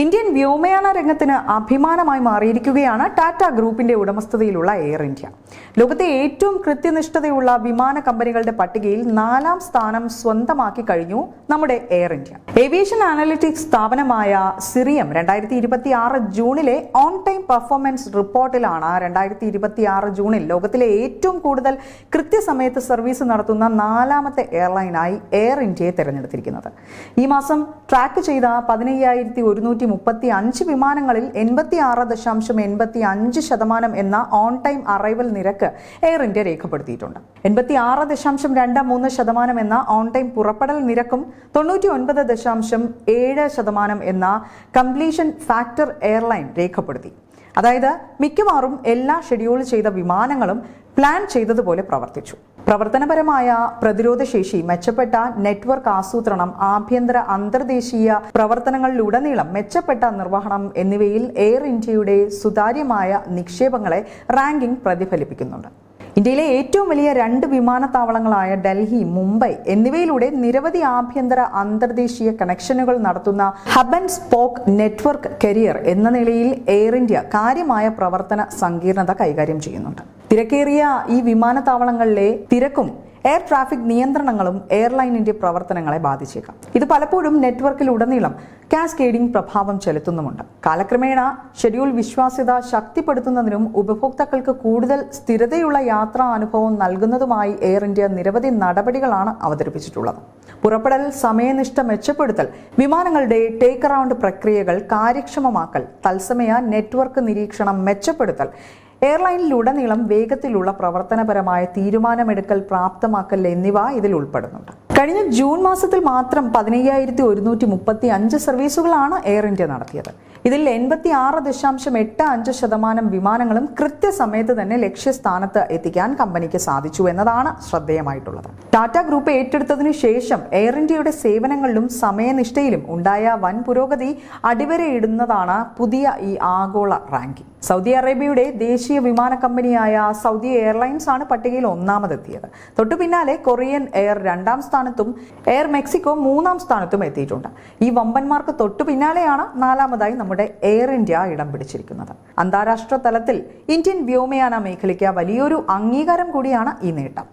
Indian വ്യോമയാന രംഗത്തിന് അഭിമാനമായി മാറിയിരിക്കുകയാണ് ടാറ്റ ഗ്രൂപ്പിന്റെ ഉടമസ്ഥതയിലുള്ള എയർ ഇന്ത്യ. ലോകത്തെ ഏറ്റവും കൃത്യനിഷ്ഠതയുള്ള വിമാന കമ്പനികളുടെ പട്ടികയിൽ 4ാം സ്ഥാനം സ്വന്തമാക്കി കഴിഞ്ഞു നമ്മുടെ എയർ ഇന്ത്യ. ഏവിയേഷൻ അനലിറ്റിക്സ് സ്ഥാപനമായ സിറിയം 2026 ജൂണിലെ ഓൺ ടൈം പെർഫോമൻസ് റിപ്പോർട്ടിലാണ് 2026 ജൂണിൽ ലോകത്തിലെ ഏറ്റവും കൂടുതൽ കൃത്യസമയത്ത് സർവീസ് നടത്തുന്ന 4ാമത്തെ എയർലൈനായി എയർ ഇന്ത്യയെ തിരഞ്ഞെടുത്തിരിക്കുന്നത്. ഈ മാസം ട്രാക്ക് ചെയ്ത 15,135 വിമാനങ്ങളിൽ 86.85% എന്ന ഓൺ ടൈം അറൈവൽ നിരക്ക് എയർ ഇന്ത്യ രേഖപ്പെടുത്തിയിട്ടുണ്ട്. 86.23% എന്ന ഓൺ ടൈം പുറപ്പെടൽ നിരക്കും 99.7% എന്ന കംപ്ലീഷൻ ഫാക്ടർ എയർലൈൻ രേഖപ്പെടുത്തി. അതായത് മിക്കവാറും എല്ലാ ഷെഡ്യൂൾ ചെയ്ത വിമാനങ്ങളും പ്ലാൻ ചെയ്തതുപോലെ പ്രവർത്തിച്ചു. പ്രവർത്തനപരമായ പ്രതിരോധശേഷി, മെച്ചപ്പെട്ട നെറ്റ്വർക്ക് ആസൂത്രണം, ആഭ്യന്തര അന്തർദേശീയ പ്രവർത്തനങ്ങളിലുടനീളം മെച്ചപ്പെട്ട നിർവഹണം എന്നിവയിൽ എയർ ഇന്ത്യയുടെ സുതാര്യമായ നിക്ഷേപങ്ങളെ റാങ്കിംഗ് പ്രതിഫലിപ്പിക്കുന്നുണ്ട്. ഇന്ത്യയിലെ ഏറ്റവും വലിയ 2 വിമാനത്താവളങ്ങളായ ഡൽഹി, മുംബൈ എന്നിവയിലൂടെ നിരവധി ആഭ്യന്തര അന്തർദേശീയ കണക്ഷനുകൾ നടത്തുന്ന hub and spoke network career എന്ന നിലയിൽ എയർ ഇന്ത്യ കാര്യമായ പ്രവർത്തന സങ്കീർണത കൈകാര്യം ചെയ്യുന്നുണ്ട്. തിരക്കേറിയ ഈ വിമാനത്താവളങ്ങളിലെ തിരക്കും എയർ ട്രാഫിക് നിയന്ത്രണങ്ങളും എയർലൈനിന്റെ പ്രവർത്തനങ്ങളെ ബാധിച്ചേക്കാം. ഇത് പലപ്പോഴും നെറ്റ്വർക്കിലുടനീളം കാസ്കേഡിംഗ് പ്രഭാവം ചെലുത്തുന്നുമുണ്ട്. കാലക്രമേണ ഷെഡ്യൂൾ വിശ്വാസ്യത ശക്തിപ്പെടുത്തുന്നതിനും ഉപഭോക്താക്കൾക്ക് കൂടുതൽ സ്ഥിരതയുള്ള യാത്രാ അനുഭവം നൽകുന്നതുമായി എയർ ഇന്ത്യ നിരവധി നടപടികളാണ് അവതരിപ്പിച്ചിട്ടുള്ളത്. പുറപ്പെടൽ സമയനിഷ്ഠ മെച്ചപ്പെടുത്തൽ, വിമാനങ്ങളുടെ ടേക്ക് അറൗണ്ട് പ്രക്രിയകൾ കാര്യക്ഷമമാക്കൽ, തത്സമയ നെറ്റ്വർക്ക് നിരീക്ഷണം മെച്ചപ്പെടുത്തൽ, എയർലൈനിലുടനീളം വേഗത്തിലുള്ള പ്രവർത്തനപരമായ തീരുമാനമെടുക്കൽ പ്രാപ്തമാക്കൽ എന്നിവ ഇതിൽ ഉൾപ്പെടുന്നുണ്ട്. കഴിഞ്ഞ ജൂൺ മാസത്തിൽ മാത്രം 15,135 സർവീസുകളാണ് എയർ ഇന്ത്യ നടത്തിയത്. ഇതിൽ 86.85% വിമാനങ്ങളും കൃത്യസമയത്ത് തന്നെ ലക്ഷ്യസ്ഥാനത്ത് എത്തിക്കാൻ കമ്പനിക്ക് സാധിച്ചു എന്നതാണ് ശ്രദ്ധേയമായിട്ടുള്ളത്. ടാറ്റ ഗ്രൂപ്പ് ഏറ്റെടുത്തതിനു ശേഷം എയർ ഇന്ത്യയുടെ സേവനങ്ങളിലും സമയനിഷ്ഠയിലും ഉണ്ടായ വൻ പുരോഗതി അടിവരയിടുന്നതാണ് പുതിയ ഈ ആഗോള റാങ്കിംഗ്. സൗദി അറേബ്യയുടെ ദേശീയ വിമാന കമ്പനിയായ സൗദി എയർലൈൻസ് ആണ് പട്ടികയിൽ 1ാമതെത്തിയത്. തൊട്ടു പിന്നാലെ കൊറിയൻ എയർ 2ാം സ്ഥാനത്തും എയർ മെക്സിക്കോ 3ാം സ്ഥാനത്തും എത്തിയിട്ടുണ്ട്. ഈ വമ്പന്മാർക്ക് തൊട്ടു പിന്നാലെയാണ് 4ാമതായി നമ്മുടെ എയർ ഇന്ത്യ ഇടം പിടിച്ചിരിക്കുന്നത്. അന്താരാഷ്ട്ര തലത്തിൽ ഇന്ത്യൻ വ്യോമയാന മേഖലയ്ക്ക് വലിയൊരു അംഗീകാരം കൂടിയാണ് ഈ നേട്ടം.